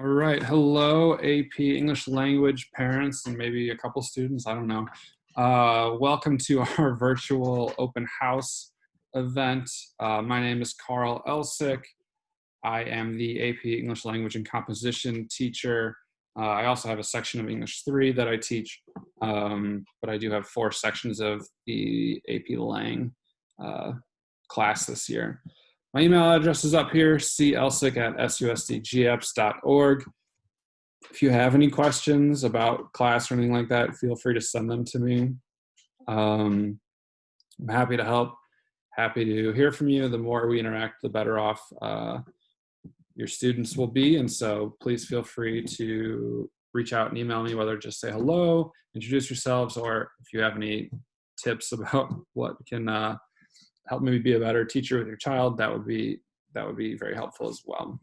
All right. Hello, AP English language parents and maybe a couple students. I don't know. Welcome to our virtual open house event. My name is Carl Elsik. I am the AP English language and composition teacher. I also have a section of English 3 that I teach, but I do have 4 sections of the AP Lang class this year. My email address is up here, celsik@susdgfs.org. If you have any questions about class or anything like that, feel free to send them to me. I'm happy to help, happy to hear from you. The more we interact, the better off your students will be. And so please feel free to reach out and email me, whether just say hello, introduce yourselves, or if you have any tips about what can help me be a better teacher with your child, that would be very helpful as well.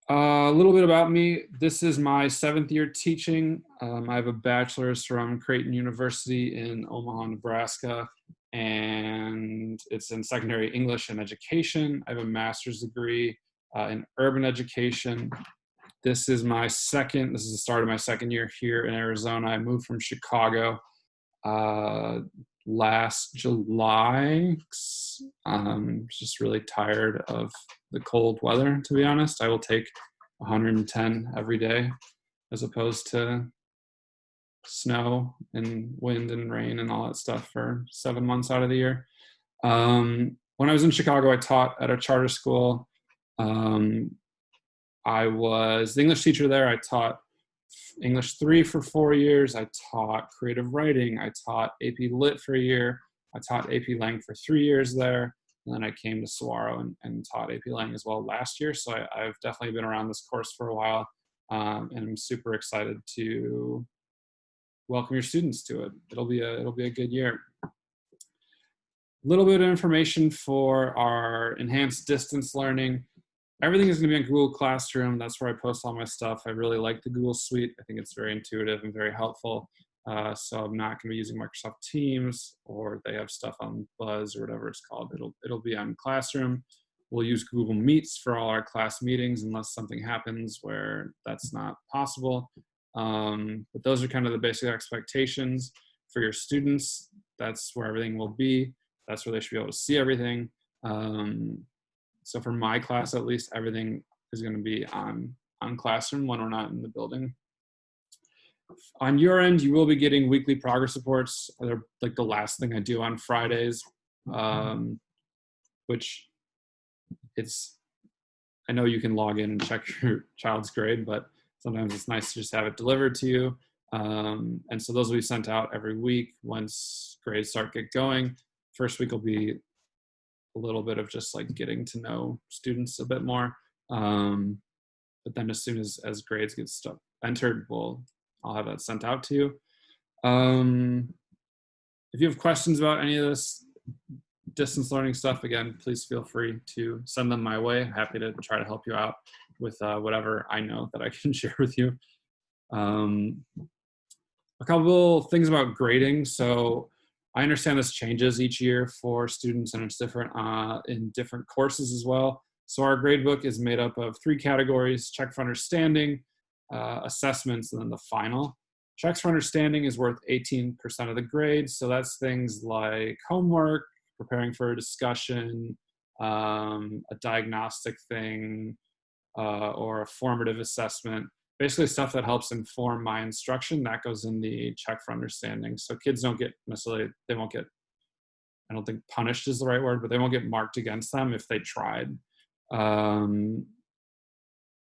A little bit about me. This is my 7th year teaching. I have a bachelor's from Creighton University in Omaha, Nebraska, and it's in secondary English and education. I have a master's degree in urban education. This is the start of my 2nd year here in Arizona. I moved from Chicago last July. Just really tired of the cold weather, to be honest. I will take 110 every day as opposed to snow and wind and rain and all that stuff for 7 months out of the year. When I was in Chicago, I taught at a charter school. I was the English teacher there. I taught English 3 for 4 years. I taught creative writing. I taught AP Lit for a year. I taught AP Lang for 3 years there. And then I came to Saguaro and taught AP Lang as well last year. So I've definitely been around this course for a while. And I'm super excited to welcome your students to it. It'll be a good year. A little bit of information for our enhanced distance learning. Everything is going to be in Google Classroom. That's where I post all my stuff. I really like the Google Suite. I think it's very intuitive and very helpful. So I'm not going to be using Microsoft Teams, or they have stuff on Buzz or whatever it's called. It'll be on Classroom. We'll use Google Meets for all our class meetings unless something happens where that's not possible. But those are kind of the basic expectations for your students. That's where everything will be. That's where they should be able to see everything. So for my class, at least, everything is going to be on Classroom when we're not in the building. On your end, you will be getting weekly progress reports. They're like the last thing I do on Fridays, which I know you can log in and check your child's grade, but sometimes it's nice to just have it delivered to you. And so those will be sent out every week once grades get going. First week will be a little bit of just like getting to know students a bit more. But then as soon as grades get entered, I'll have that sent out to you. If you have questions about any of this distance learning stuff, again, please feel free to send them my way. I'm happy to try to help you out with whatever I know that I can share with you. A couple things about grading. So I understand this changes each year for students, and it's different in different courses as well. So our gradebook is made up of 3 categories: check for understanding, assessments, and then the final. Checks for understanding is worth 18% of the grade. So that's things like homework, preparing for a discussion, a diagnostic thing, or a formative assessment. Basically stuff that helps inform my instruction, that goes in the check for understanding. So kids don't get they won't get, I don't think punished is the right word, but they won't get marked against them if they tried,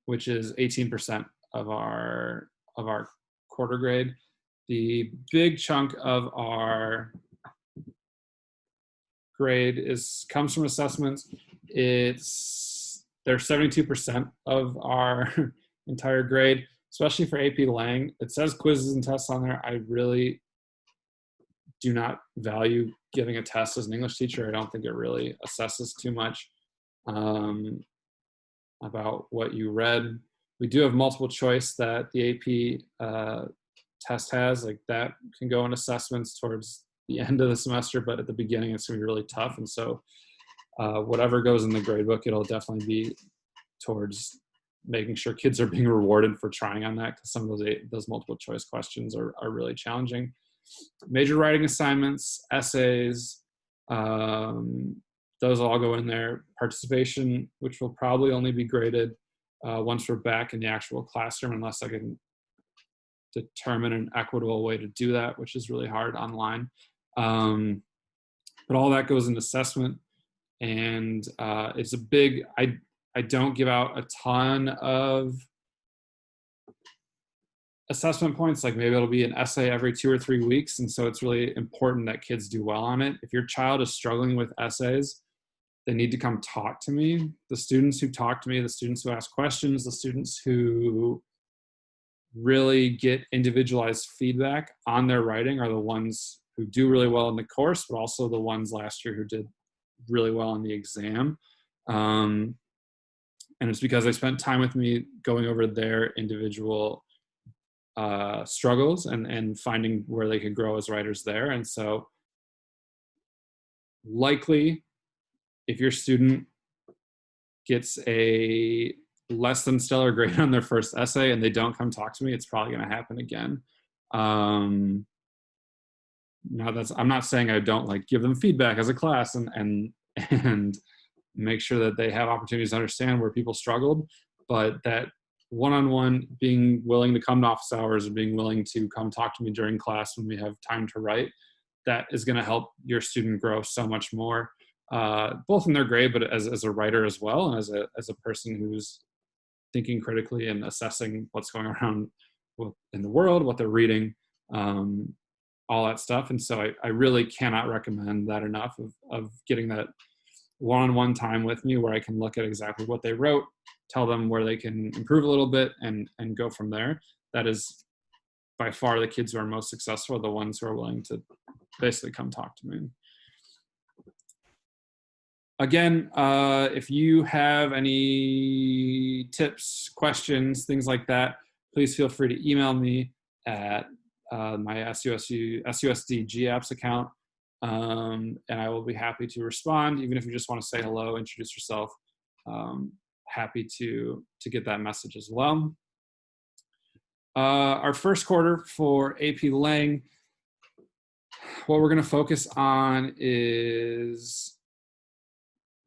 which is 18% of our quarter grade. The big chunk of our grade comes from assessments. They're 72% of our entire grade, especially for AP Lang. It says quizzes and tests on there. I really do not value giving a test as an English teacher. I don't think it really assesses too much about what you read. We do have multiple choice that the AP test has, like that can go in assessments towards the end of the semester, but at the beginning it's going to be really tough. And so whatever goes in the grade book, it'll definitely be towards making sure kids are being rewarded for trying on that, because some of those multiple choice questions are really challenging. Major writing assignments, essays, those all go in there. Participation, which will probably only be graded once we're back in the actual classroom, unless I can determine an equitable way to do that, which is really hard online. But all that goes in assessment, and it's a big, I don't give out a ton of assessment points. Like maybe it'll be an essay every 2 or 3 weeks. And so it's really important that kids do well on it. If your child is struggling with essays, they need to come talk to me. The students who talk to me, the students who ask questions, the students who really get individualized feedback on their writing are the ones who do really well in the course, but also the ones last year who did really well in the exam. And it's because they spent time with me going over their individual struggles and finding where they could grow as writers there. And so likely, if your student gets a less than stellar grade on their first essay and they don't come talk to me, it's probably going to happen again. Now I'm not saying I don't like give them feedback as a class and make sure that they have opportunities to understand where people struggled, but that one-on-one, being willing to come to office hours or being willing to come talk to me during class when we have time to write, that is going to help your student grow so much more, both in their grade, but as a writer as well, and as a person who's thinking critically and assessing what's going around in the world, what they're reading, all that stuff. And so I really cannot recommend that enough of getting that one-on-one time with me where I can look at exactly what they wrote, tell them where they can improve a little bit, and go from there. That is by far the kids who are most successful are the ones who are willing to basically come talk to me. Again, if you have any tips, questions, things like that, please feel free to email me at my SUSD GApps account. And I will be happy to respond, even if you just want to say hello, introduce yourself. Happy to get that message as well. Our first quarter for AP Lang, what we're going to focus on is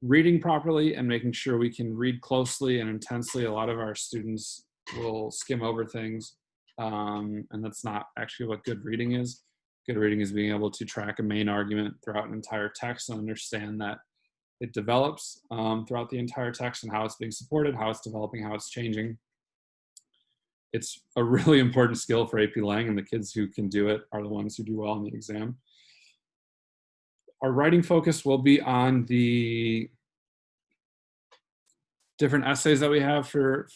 reading properly and making sure we can read closely and intensely. A lot of our students will skim over things, and that's not actually what good reading is. Good reading is being able to track a main argument throughout an entire text and understand that it develops throughout the entire text and how it's being supported, how it's developing, how it's changing. It's a really important skill for AP Lang, and the kids who can do it are the ones who do well in the exam. Our writing focus will be on the different essays that we have for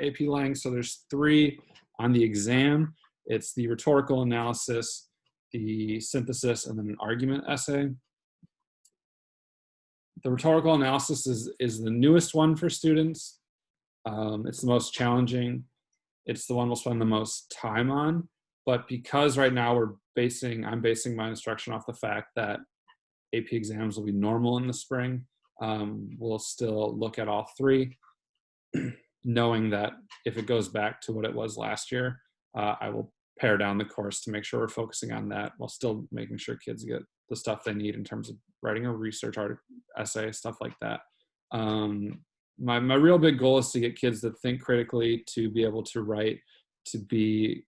AP Lang. So there's 3 on the exam. It's the rhetorical analysis, the synthesis, and then an argument essay. The rhetorical analysis is the newest one for students. It's the most challenging. It's the one we'll spend the most time on. But because right now I'm basing my instruction off the fact that AP exams will be normal in the spring, we'll still look at all 3, knowing that if it goes back to what it was last year, I will pare down the course to make sure we're focusing on that while still making sure kids get the stuff they need in terms of writing a research article, essay, stuff like that. My real big goal is to get kids that think critically, to be able to write, to be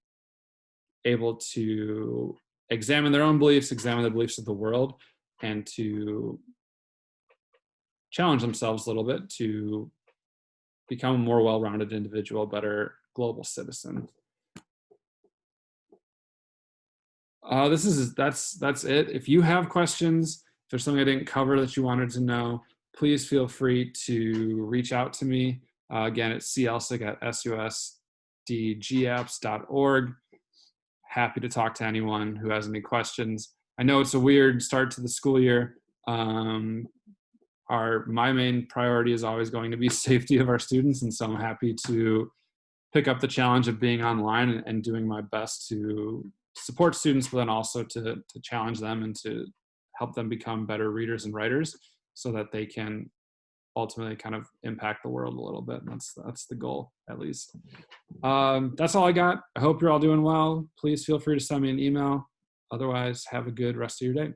able to examine their own beliefs, examine the beliefs of the world, and to challenge themselves a little bit to become a more well-rounded individual, better global citizen. That's it. If you have questions, if there's something I didn't cover that you wanted to know, please feel free to reach out to me. Again, it's celsik@susdgapps.org. Happy to talk to anyone who has any questions. I know it's a weird start to the school year. My main priority is always going to be safety of our students, and so I'm happy to pick up the challenge of being online and doing my best to support students, but then also to challenge them and to help them become better readers and writers. so that they can ultimately kind of impact the world a little bit. And that's the goal, at least. That's all I got. I hope you're all doing well. Please feel free to send me an email. Otherwise, have a good rest of your day.